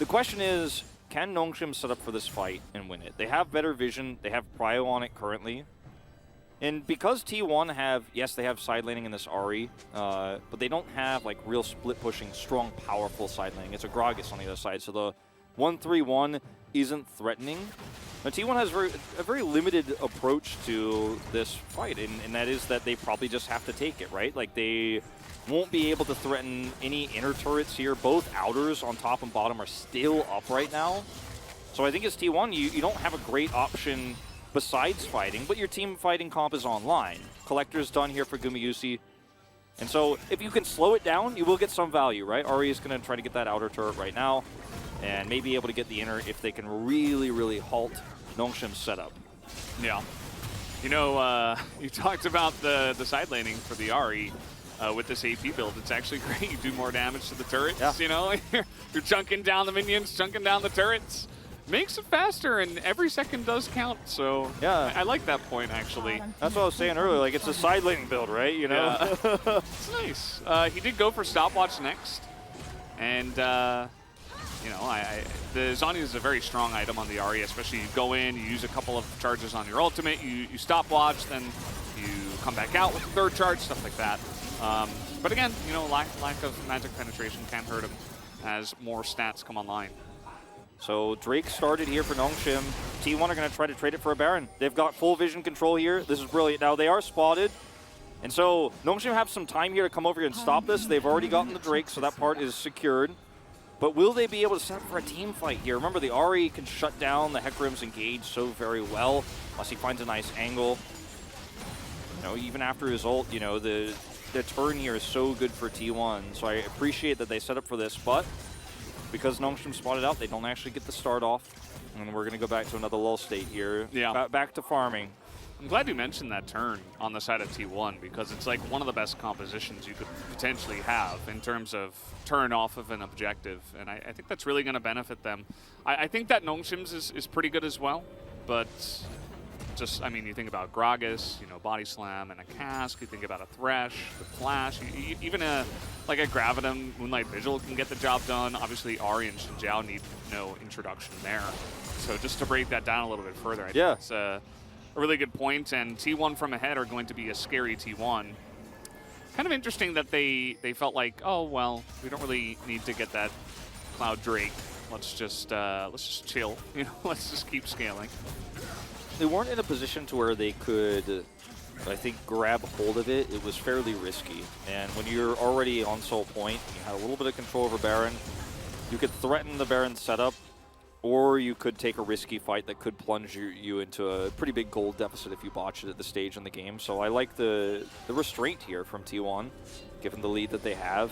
[SPEAKER 2] the question is, can NONGSHIM set up for this fight and win it? They have better vision, they have Prio on it currently, and because T1 have, yes, they have side laning in this Ahri, but they don't have like real split-pushing, strong, powerful side laning. It's a Gragas on the other side, so the 1-3-1 isn't threatening. Now, T1 has a very limited approach to this fight, and that is that they probably just have to take it, right? Like, they won't be able to threaten any inner turrets here. Both outers on top and bottom are still up right now. So I think as T1, you don't have a great option besides fighting, but your team fighting comp is online. Collector's done here for Gumayusi. And so if you can slow it down, you will get some value, right? Ahri is going to try to get that outer turret right now, and maybe able to get the inner if they can really, really halt NONGSHIM's setup.
[SPEAKER 1] Yeah. You know, you talked about the side laning for the Ahri with this AP build. It's actually great. You do more damage to the turrets, yeah. You know? You're chunking down the minions, chunking down the turrets. Makes it faster, and every second does count, so yeah, I like that point, actually.
[SPEAKER 2] That's what I was saying earlier, like, it's a side laning build, right? You know?
[SPEAKER 1] Yeah. It's nice. He did go for Stopwatch next, and you know, the Zhonya is a very strong item on the Ahri, especially you go in, you use a couple of charges on your ultimate, you stopwatch, then you come back out with a 3rd charge, stuff like that. But again, you know, lack of magic penetration can hurt him as more stats come online.
[SPEAKER 2] So Drake started here for NONGSHIM. T1 are going to try to trade it for a Baron. They've got full vision control here. This is brilliant. Now they are spotted. And so NONGSHIM have some time here to come over here and stop this. They've already gotten the Drake, so that part is secured. But will they be able to set up for a team fight here? Remember, the Ahri can shut down the Hecarim's engage so very well, unless he finds a nice angle. You know, even after his ult, you know, the turn here is so good for T1. So I appreciate that they set up for this, but because NONGSHIM spotted out, they don't actually get the start off. And we're going to go back to another lull state here.
[SPEAKER 1] Yeah.
[SPEAKER 2] Back to farming.
[SPEAKER 1] I'm glad you mentioned that turn on the side of T1 because it's like one of the best compositions you could potentially have in terms of turn off of an objective, and I think that's really going to benefit them. I think that NONGSHIM's is pretty good as well, but just, I mean, you think about Gragas, you know, Body Slam and a Cask. You think about a Thresh, the Flash. Even like a Gravitum, Moonlight Vigil can get the job done. Obviously, Ahri and Xin Zhao need no introduction there. So just to break that down a little bit further, I think it's a really good point. And T1 from ahead are going to be a scary T1. Kind of interesting that they felt like, oh well, we don't really need to get that Cloud Drake. Let's just chill. You know, let's just keep scaling.
[SPEAKER 2] They weren't in a position to where they could, I think, grab hold of it. It was fairly risky. And when you're already on Soul Point, you had a little bit of control over Baron. You could threaten the Baron setup, or you could take a risky fight that could plunge you into a pretty big gold deficit if you botch it at this stage in the game. So I like the restraint here from T1, given the lead that they have.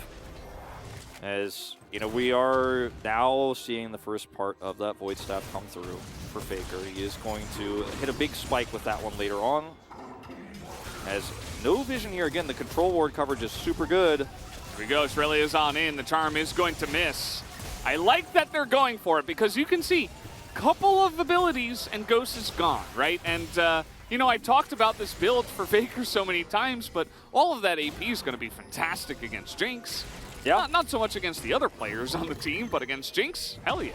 [SPEAKER 2] As, you know, we are now seeing the first part of that Void Staff come through for Faker. He is going to hit a big spike with that one later on. As no vision here. Again, the control ward coverage is super good.
[SPEAKER 1] Here we go. Australia is on in. The charm is going to miss. I like that they're going for it because you can see a couple of abilities and Ghost is gone, right? And, you know, I talked about this build for Faker so many times, but all of that AP is going to be fantastic against Jinx.
[SPEAKER 2] Yeah.
[SPEAKER 1] Not so much against the other players on the team, but against Jinx, hell yeah.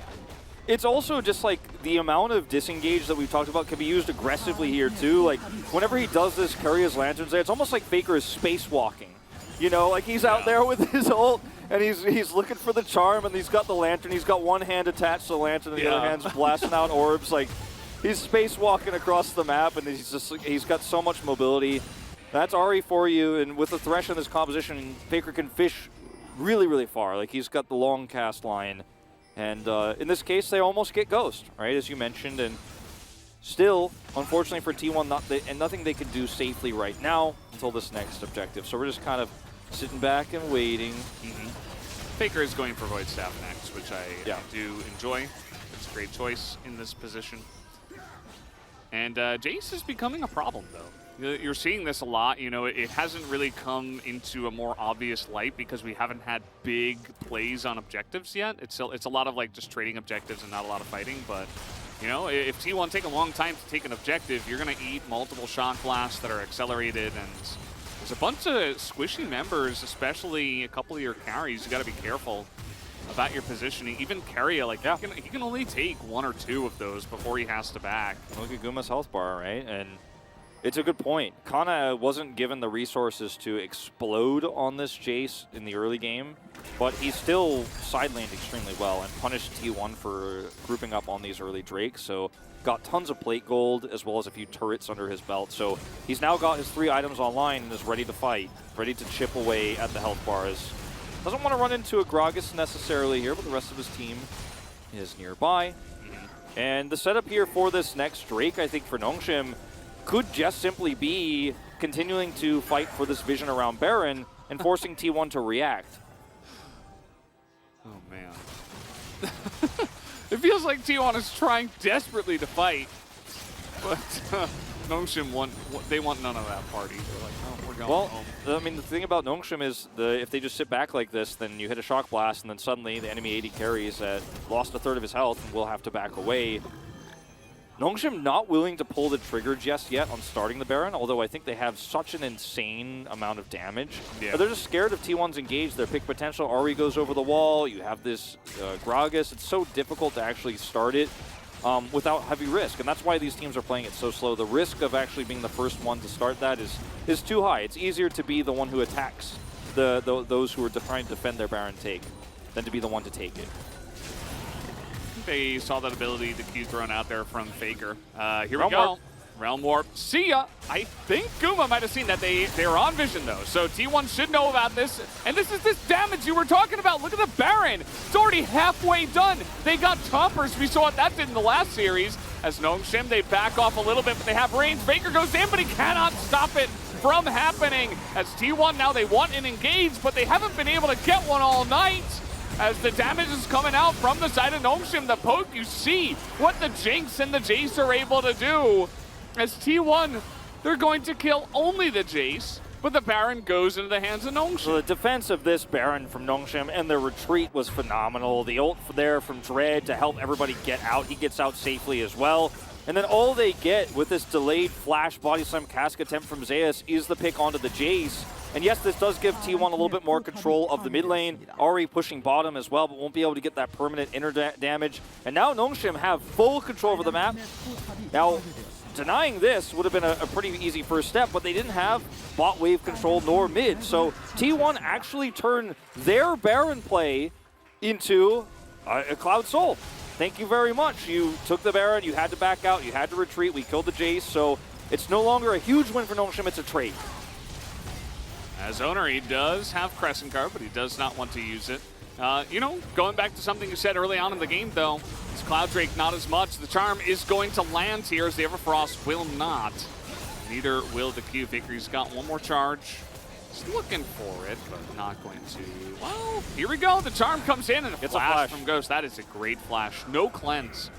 [SPEAKER 2] It's also just like the amount of disengage that we've talked about can be used aggressively here too. Like whenever he does this, carry his lanterns there, it's almost like Faker is spacewalking. You know, like he's out there with his ult and he's looking for the charm and he's got the lantern. He's got one hand attached to the lantern and the other hand's blasting out orbs. Like he's spacewalking across the map and he's got so much mobility. That's Ahri for you, and with the Thresh in this composition, Faker can fish really, really far. Like he's got the long cast line. And in this case, they almost get Ghost, right, as you mentioned. And still, unfortunately for T1, nothing they can do safely right now until this next objective. So we're just kind of sitting back and waiting.
[SPEAKER 1] Faker is going for Void Staff next, which I do enjoy. It's a great choice in this position. And Jace is becoming a problem, though. You're seeing this a lot. You know, it hasn't really come into a more obvious light because we haven't had big plays on objectives yet. It's a lot of like just trading objectives and not a lot of fighting. But, you know, if T1 take a long time to take an objective, you're going to eat multiple shock blasts that are accelerated. And there's a bunch of squishy members, especially a couple of your carries. You got to be careful about your positioning. Even Keria, like he can only take one or two of those before he has to back.
[SPEAKER 2] Look at Guma's health bar, right? And it's a good point. Kana wasn't given the resources to explode on this Jace in the early game, but he still side-laned extremely well and punished T1 for grouping up on these early Drakes. So got tons of plate gold as well as a few turrets under his belt. So he's now got his 3 items online and is ready to fight, ready to chip away at the health bars. Doesn't want to run into a Gragas necessarily here, but the rest of his team is nearby. And the setup here for this next Drake, I think, for NONGSHIM could just simply be continuing to fight for this vision around Baron and forcing T1 to react.
[SPEAKER 1] Oh, man. It feels like T1 is trying desperately to fight, but NONGSHIM they want none of that party. They're like, oh, we're going home.
[SPEAKER 2] I mean, the thing about NONGSHIM is if they just sit back like this, then you hit a shock blast, and then suddenly the enemy AD carries lost a third of his health and will have to back away. NONGSHIM not willing to pull the trigger just yet on starting the Baron, although I think they have such an insane amount of damage. Yeah. They're just scared of T1's engaged. Their pick potential, Ahri goes over the wall, you have this Gragas. It's so difficult to actually start it without heavy risk, and that's why these teams are playing it so slow. The risk of actually being the first one to start that is too high. It's easier to be the one who attacks those who are trying to defend their Baron take than to be the one to take it.
[SPEAKER 1] They saw that ability, the Q thrown out there from Faker. Here we go. Realm Warp. See ya. I think Guma might have seen that. They're on vision, though. So T1 should know about this. And this is this damage you were talking about. Look at the Baron. It's already halfway done. They got toppers. We saw what that did in the last series. As NONGSHIM, they back off a little bit, but they have range. Faker goes in, but he cannot stop it from happening. As T1 now, they want an engage, but they haven't been able to get one all night. As the damage is coming out from the side of NONGSHIM, the poke, you see what the Jinx and the Jace are able to do. As T1, they're going to kill only the Jace, but the Baron goes into the hands of NONGSHIM.
[SPEAKER 2] So the defense of this Baron from NONGSHIM and their retreat was phenomenal. The ult there from Dread to help everybody get out. He gets out safely as well. And then all they get with this delayed flash body slam cask attempt from Zeus is the pick onto the Jace. And yes, this does give T1 a little bit more control of the mid lane. Ari pushing bottom as well, but won't be able to get that permanent inner damage. And now NONGSHIM have full control over the map. Now, denying this would have been a pretty easy first step, but they didn't have bot wave control nor mid. So T1 actually turned their Baron play into a Cloud Soul. Thank you very much. You took the Baron, you had to back out, you had to retreat, we killed the Jace, so it's no longer a huge win for NONGSHIM, it's a trade.
[SPEAKER 1] As owner, he does have Crescent Guard, but he does not want to use it. You know, going back to something you said early on in the game, though, it's Cloud Drake not as much. The Charm is going to land here as the Everfrost will not. Neither will the Q. Vickery's got one more charge. He's looking for it, but not going to. Well, here we go. The Charm comes in and a flash from Ghost. That is a great flash. No cleanse.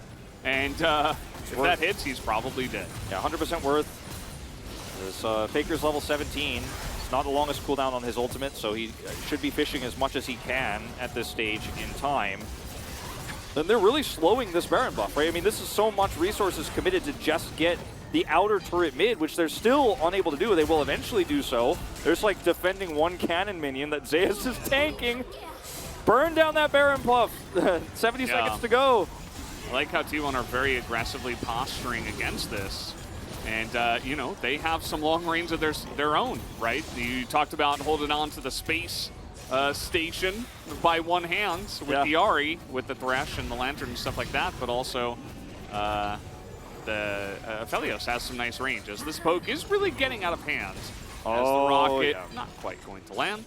[SPEAKER 1] And if that hits, he's probably dead.
[SPEAKER 2] Yeah, 100% worth. This Faker's level 17. Not the longest cooldown on his ultimate, so he should be fishing as much as he can at this stage in time. And they're really slowing this Baron buff, right? I mean, this is so much resources committed to just get the outer turret mid, which they're still unable to do. They will eventually do so. There's like defending one cannon minion that Zeus is tanking. Burn down that Baron buff. 70 seconds to go.
[SPEAKER 1] I like how T1 are very aggressively posturing against this. And, you know, they have some long range of their own, right? You talked about holding on to the space station by one hand with the Ari, with the Thresh and the Lantern and stuff like that, but also the Aphelios has some nice range, as this poke is really getting out of hand. As the rocket not quite going to land.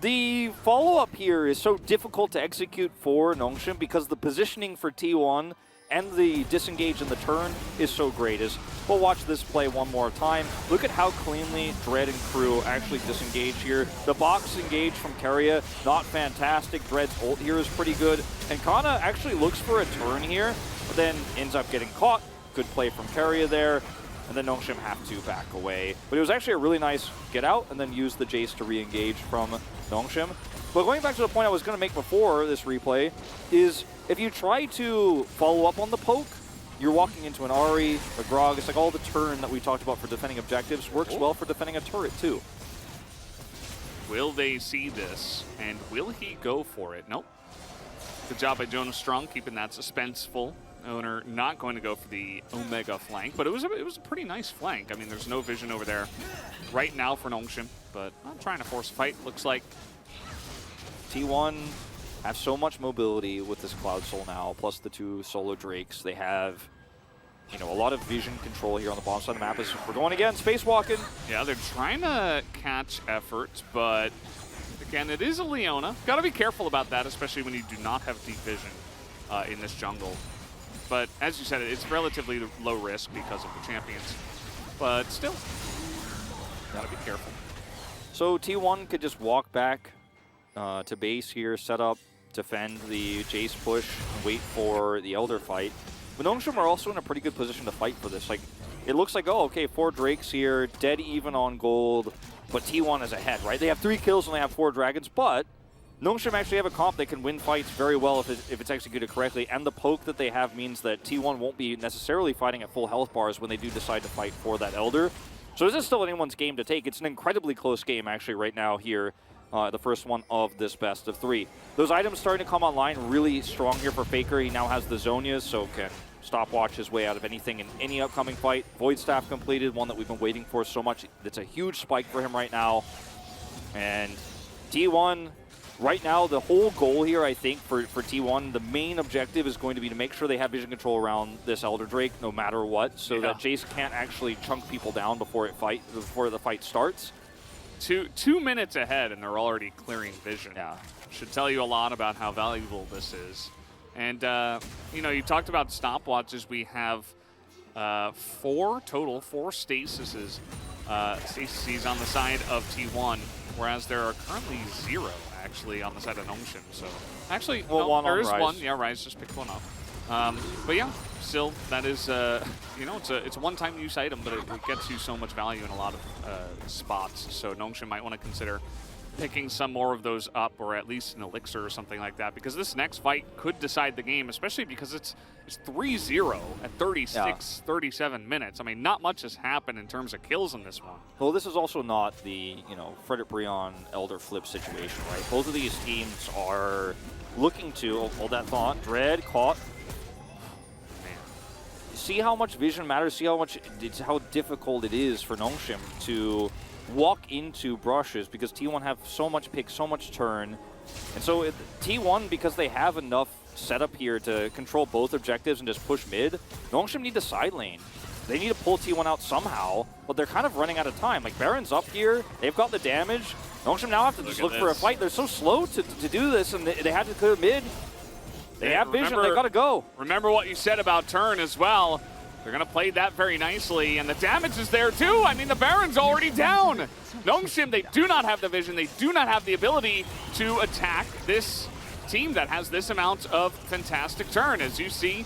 [SPEAKER 2] The follow-up here is so difficult to execute for NONGSHIM because the positioning for T1 and the disengage in the turn is so great. We'll watch this play one more time. Look at how cleanly Dread and crew actually disengage here. The box engage from Keria, not fantastic. Dread's ult here is pretty good. And Kana actually looks for a turn here, but then ends up getting caught. Good play from Keria there. And then NONGSHIM have to back away. But it was actually a really nice get out and then use the Jace to re-engage from NONGSHIM. But going back to the point I was going to make before this replay is if you try to follow up on the poke, you're walking into an Ari, a Grog. It's like all the turn that we talked about for defending objectives works well for defending a turret too.
[SPEAKER 1] Will they see this? And will he go for it? Nope. Good job by Jonas Strong keeping that suspenseful. Owner not going to go for the Omega flank, but it was a pretty nice flank. I mean, there's no vision over there right now for NONGSHIM, but not trying to force a fight. Looks like
[SPEAKER 2] T1 have so much mobility with this Cloud Soul now, plus the two solo Drakes. They have, you know, a lot of vision control here on the bottom side of the map. As we're going again, spacewalking.
[SPEAKER 1] Yeah, they're trying to catch effort, but again, it is a Leona. Got to be careful about that, especially when you do not have deep vision in this jungle. But as you said, it's relatively low risk because of the champions. But still, got to be careful.
[SPEAKER 2] So T1 could just walk back to base here, set up, defend the Jace push, and wait for the Elder fight. But NONGSHIM are also in a pretty good position to fight for this. Like, it looks like, oh, okay, 4 Drakes here, dead even on gold, but T1 is ahead, right? They have 3 kills and they have 4 dragons, but NONGSHIM actually have a comp that can win fights very well if it's executed correctly, and the poke that they have means that T1 won't be necessarily fighting at full health bars when they do decide to fight for that Elder. So this is still anyone's game to take. It's an incredibly close game actually right now here, the first one of this best of 3. Those items starting to come online really strong here for Faker. He now has the Zonias, so can stopwatch his way out of anything in any upcoming fight. Void Staff completed, one that we've been waiting for so much. It's a huge spike for him right now. And T1, right now, the whole goal here, I think, for T1, the main objective is going to be to make sure they have vision control around this Elder Drake no matter what, so that Jace can't actually chunk people down before the fight starts.
[SPEAKER 1] 2 minutes ahead, and they're already clearing vision.
[SPEAKER 2] Yeah.
[SPEAKER 1] Should tell you a lot about how valuable this is. And, you know, you talked about stopwatches. We have 4 stasises on the side of T1, whereas there are currently 0 actually on the side of NONGSHIM. So actually,
[SPEAKER 2] well,
[SPEAKER 1] no, there is
[SPEAKER 2] Rise.
[SPEAKER 1] 1. Yeah, Rise just picked one up. But yeah, still, that is, you know, it's a one-time use item, but it gets you so much value in a lot of spots. So NONGSHIM might want to consider picking some more of those up, or at least an elixir or something like that, because this next fight could decide the game, especially because it's 3-0 at 36, 37 minutes. I mean, not much has happened in terms of kills in this one.
[SPEAKER 2] Well, this is also not the, Frederick Brion Elder flip situation, right? Both of these teams are looking to hold that thought. Dread caught.
[SPEAKER 1] Man.
[SPEAKER 2] See how much vision matters. See how difficult it is for NONGSHIM to walk into brushes, because T1 have so much pick, so much turn, and so T1, because they have enough setup here to control both objectives and just push mid. NONGSHIM need the side lane. They need to pull T1 out somehow, but they're kind of running out of time. Like, Baron's up here, they've got the damage. NONGSHIM now have to just look for a fight. They're so slow to do this, and they had to clear mid. They have vision, they gotta go.
[SPEAKER 1] Remember what you said about turn as well. They're gonna play that very nicely, and the damage is there too. I mean, the Baron's already down. NONGSHIM, they do not have the vision, they do not have the ability to attack this team that has this amount of fantastic turn. As you see,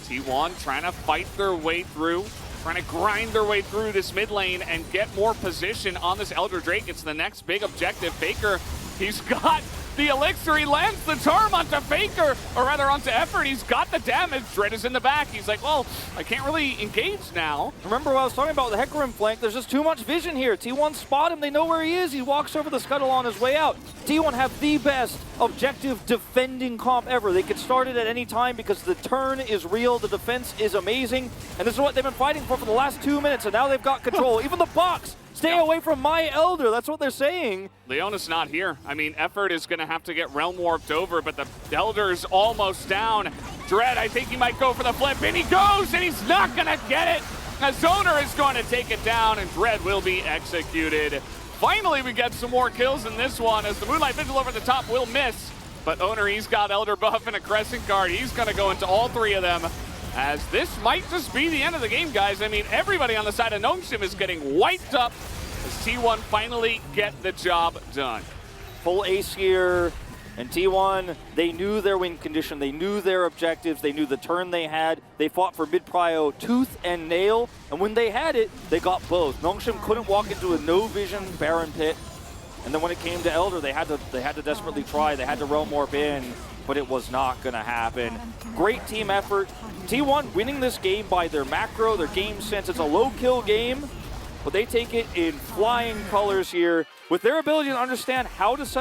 [SPEAKER 1] T1 trying to fight their way through, trying to grind their way through this mid lane and get more position on this Elder Drake. It's the next big objective. Faker, he's got the elixir, he lands the charm onto Faker, or rather onto Effort. He's got the damage. Dread is in the back. He's like, well, I can't really engage now.
[SPEAKER 2] Remember what I was talking about the Hecarim flank? There's just too much vision here. T1 spot him. They know where he is. He walks over the scuttle on his way out. T1 have the best objective defending comp ever. They could start it at any time because the turn is real, the defense is amazing, and this is what they've been fighting for the last 2 minutes, and now they've got control. Even the box. Stay away from my Elder. That's what they're saying.
[SPEAKER 1] Leona's not here. I mean, Effort is going to have to get Realm Warped over, but the Elder's almost down. Dread, I think he might go for the flip, and he goes, and he's not going to get it. As Owner is going to take it down, and Dread will be executed. Finally, we get some more kills in this one, as the Moonlight Vigil over the top will miss. But Owner, he's got Elder buff and a Crescent Guard. He's going to go into all three of them, as this might just be the end of the game, guys. I mean, everybody on the side of NONGSHIM is getting wiped up as T1 finally get the job done.
[SPEAKER 2] Full ace here, and T1, they knew their win condition, they knew their objectives, they knew the turn they had. They fought for mid-prio tooth and nail, and when they had it, they got both. NONGSHIM couldn't walk into a no-vision Baron pit, and then when it came to Elder, they had to desperately try. They had to Realm Warp in, but it was not going to happen. Great team effort. T1 winning this game by their macro, their game sense. It's a low-kill game, but they take it in flying colors here with their ability to understand how to set